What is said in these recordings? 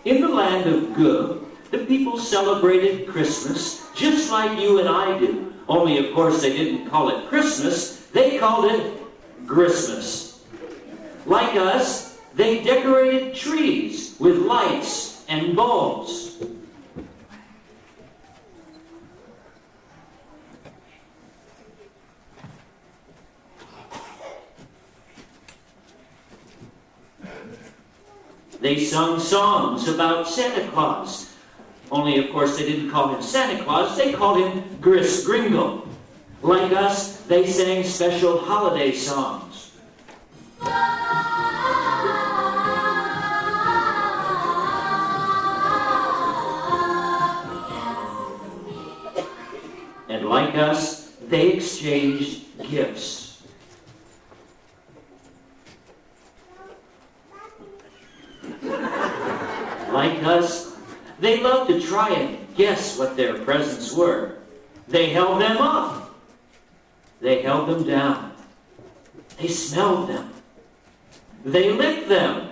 In the land of Gug, the people celebrated Christmas just like you and I do. Only, of course, they didn't call it Christmas. They called it Gristmas. Like us, they decorated trees with lights and bulbs. They sung songs about Santa Claus. Only, of course, they didn't call him Santa Claus. They called him Gris Gringo. Like us, they sang special holiday songs. And like us, they exchanged gifts. Like us, they loved to try and guess what their presents were. They held them up. They held them down. They smelled them. They licked them.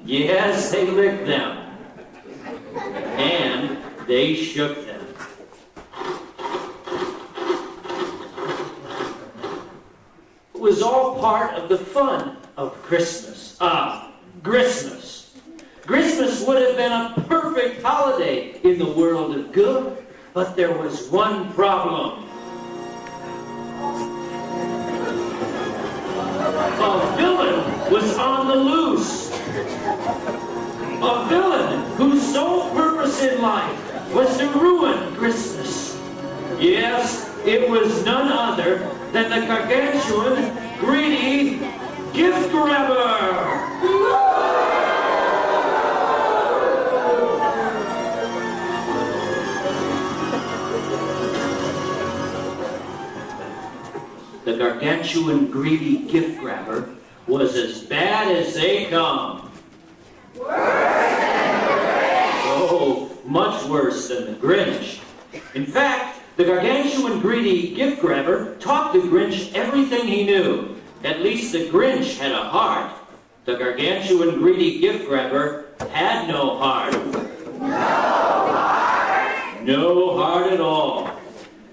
Yes, they licked them. And they shook them. It was all part of the fun of Christmas. Gristmas. Christmas would have been a perfect holiday in the world of Gug, but there was one problem. A villain was on the loose. A villain whose sole purpose in life was to ruin Christmas. Yes, it was none other than the Gargantuan, greedy gift grabber. The Gargantuan greedy gift grabber was as bad as they come. Oh, much worse than the Grinch. In fact, the Gargantuan greedy gift grabber taught the Grinch everything he knew. At least the Grinch had a heart. The Gargantuan greedy gift grabber had no heart. No heart at all.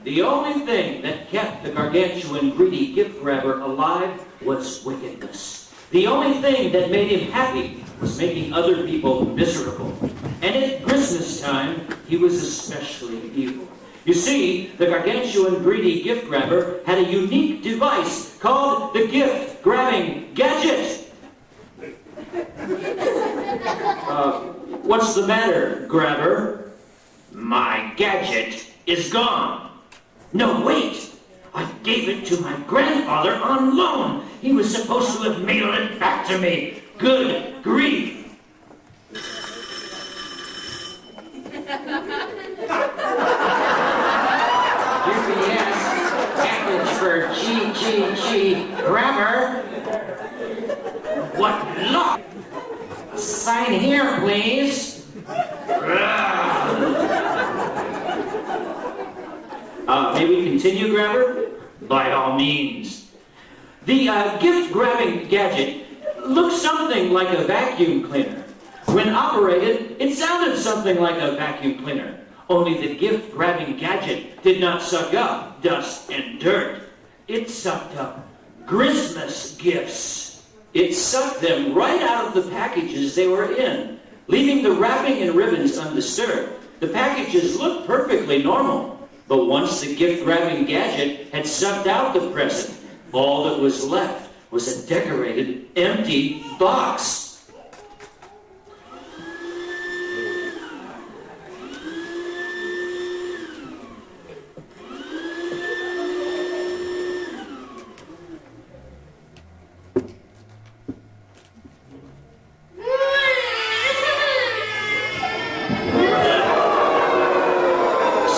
The only thing that kept the Gargantuan greedy gift grabber alive was wickedness. The only thing that made him happy was making other people miserable. And at Christmas time, he was especially evil. You see, the Gargantuan greedy gift grabber had a unique device called the gift-grabbing gadget. What's the matter, grabber? My gadget is gone. No, wait! I gave it to my grandfather on loan. He was supposed to have mailed it back to me. Good grief! UPS, package for G grabber. What luck! Sign here, please. May we continue, grabber? By all means. The gift-grabbing gadget looked something like a vacuum cleaner. When operated, it sounded something like a vacuum cleaner. Only the gift-grabbing gadget did not suck up dust and dirt. It sucked up Christmas gifts. It sucked them right out of the packages they were in, leaving the wrapping and ribbons undisturbed. The packages looked perfectly normal. But once the gift-grabbing gadget had sucked out the present, all that was left was a decorated, empty box.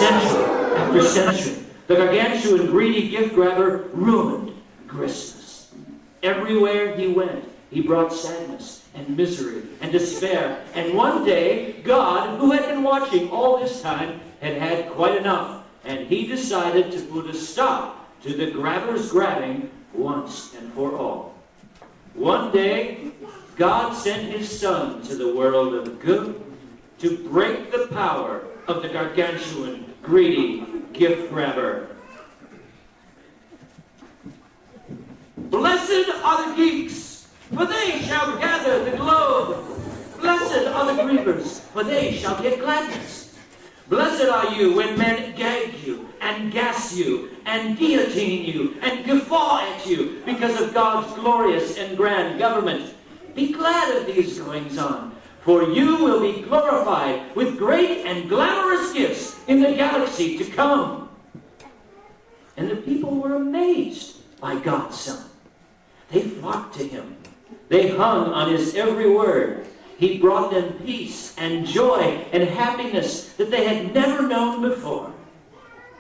Century after century, the Gargantuan greedy gift grabber ruined Christmas. Everywhere he went, he brought sadness and misery and despair. And one day, God, who had been watching all this time, had had quite enough. And he decided to put a stop to the grabber's grabbing once and for all. One day, God sent his Son to the world of good to break the power of the gargantuan, greedy gift grabber. Blessed are the geeks, for they shall gather the globe. Blessed are the grievers, for they shall get gladness. Blessed are you when men gag you, and gas you, and guillotine you, and guffaw at you, because of God's glorious and grand government. Be glad of these goings-on, for you will be glorified with great and glamorous gifts in the galaxy to come. And the people were amazed by God's Son. They flocked to him. They hung on his every word. He brought them peace and joy and happiness that they had never known before.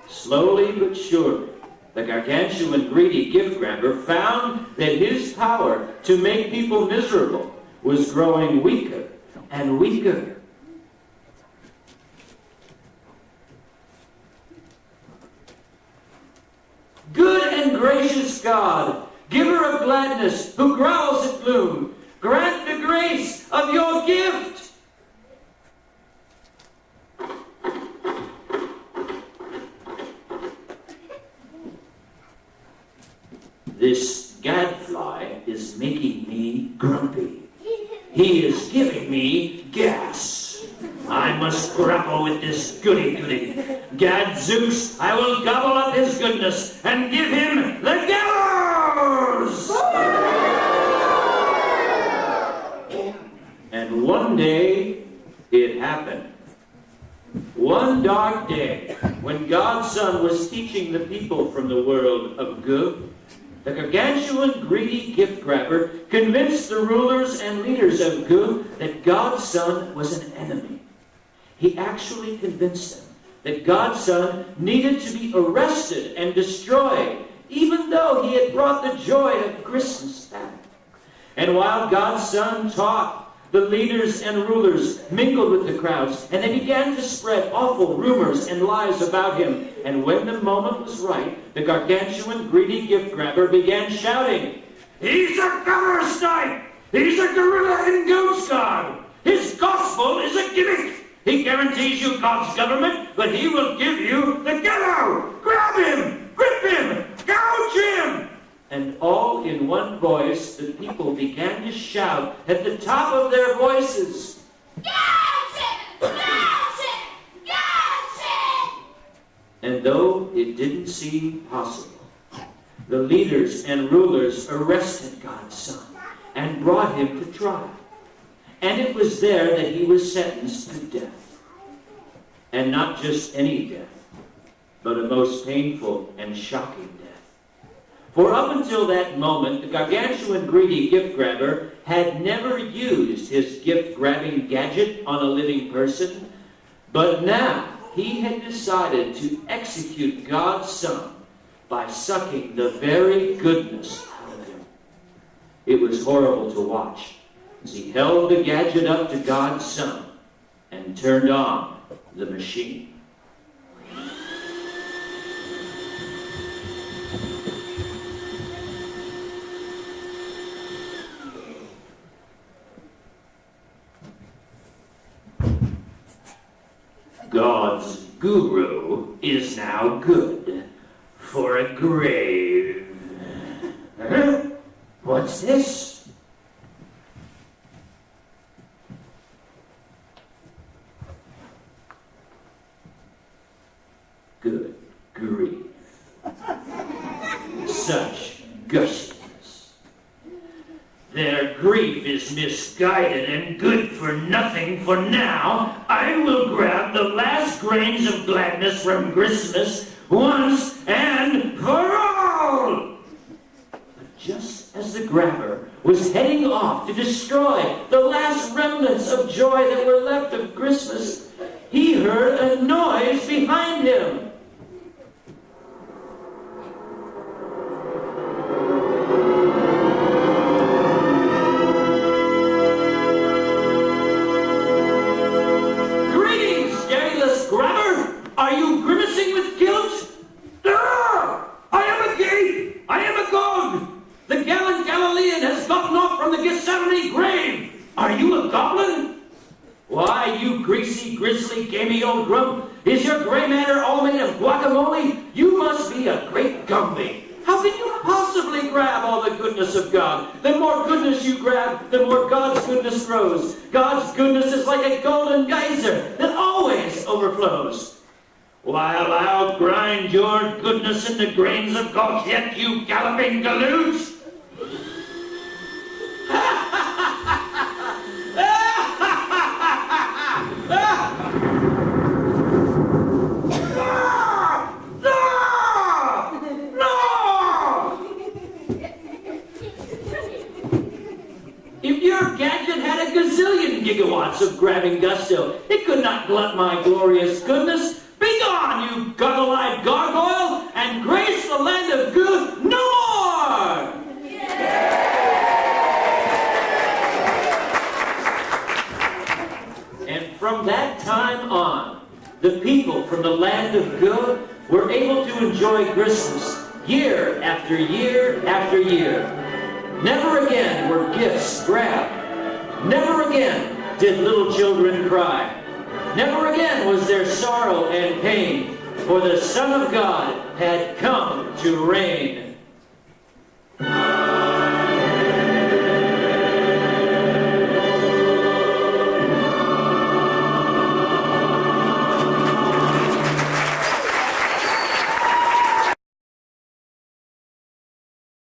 Slowly but surely, the gargantuan greedy gift grabber found that his power to make people miserable was growing weaker and weaker. Good and gracious God, giver of gladness, who growls at gloom, grant the grace of your gift. This gadfly is making me grumpy. He is giving me gas. I must grapple with this goody-goody. Gadzooks, I will gobble up his goodness and give him the gallows! And one day, it happened. One dark day, when God's Son was teaching the people from the world of good, the gargantuan greedy gift grabber convinced the rulers and leaders of good that God's Son was an enemy. He actually convinced them that God's Son needed to be arrested and destroyed, even though he had brought the joy of Christmas back. And while God's Son taught, the leaders and rulers mingled with the crowds, and they began to spread awful rumors and lies about him. And when the moment was right, the gargantuan greedy gift grabber began shouting, "He's a gutter snipe! He's a gorilla in goat's garb! His gospel is a gimmick! He guarantees you God's government, but he will give you the ghetto! Grab him! Grip him! Gouge him!" And all in one voice, the people began to shout at the top of their voices, "Gouge him! Gouge him! Gouge him!" And though it didn't seem possible, the leaders and rulers arrested God's Son and brought him to trial. And it was there that he was sentenced to death. And not just any death, but a most painful and shocking death. For up until that moment, the gargantuan greedy gift grabber had never used his gift-grabbing gadget on a living person, but now he had decided to execute God's Son by sucking the very goodness out of him. It was horrible to watch as he held the gadget up to God's Son and turned on the machine. God's guru is now good for a grave. Huh? What's this? Good grief. Such gushiness. Their grief is misguided and good for nothing, for now I will grab the last grains of gladness from Gristmas once and for all! But just as the grabber was heading off to destroy the last remnants of joy that were left of Christmas, he heard a noise behind him. Are you grimacing with guilt? Ah! I am a gate! I am a god! The gallant Galilean has gotten off from the Gethsemane grave! Are you a goblin? Why, you greasy, grisly, gamey old grump, is your gray matter all made of guacamole? You must be a great Gumby. How can you possibly grab all the goodness of God? The more goodness you grab, the more God's goodness grows. God's goodness is like a golden geyser that always overflows. While I'll grind your goodness into grains of gulch, yet you galloping galoots! If your gadget had a gazillion gigawatts of grabbing gusto, it could not glut my glorious goodness. Begone, you goggle-eyed gargoyle, and grace the land of good no more! And from that time on, the people from the land of good were able to enjoy Gristmas year after year after year. Never again were gifts grabbed. Never again did little children cry. Never again was there sorrow and pain, for the Son of God had come to reign.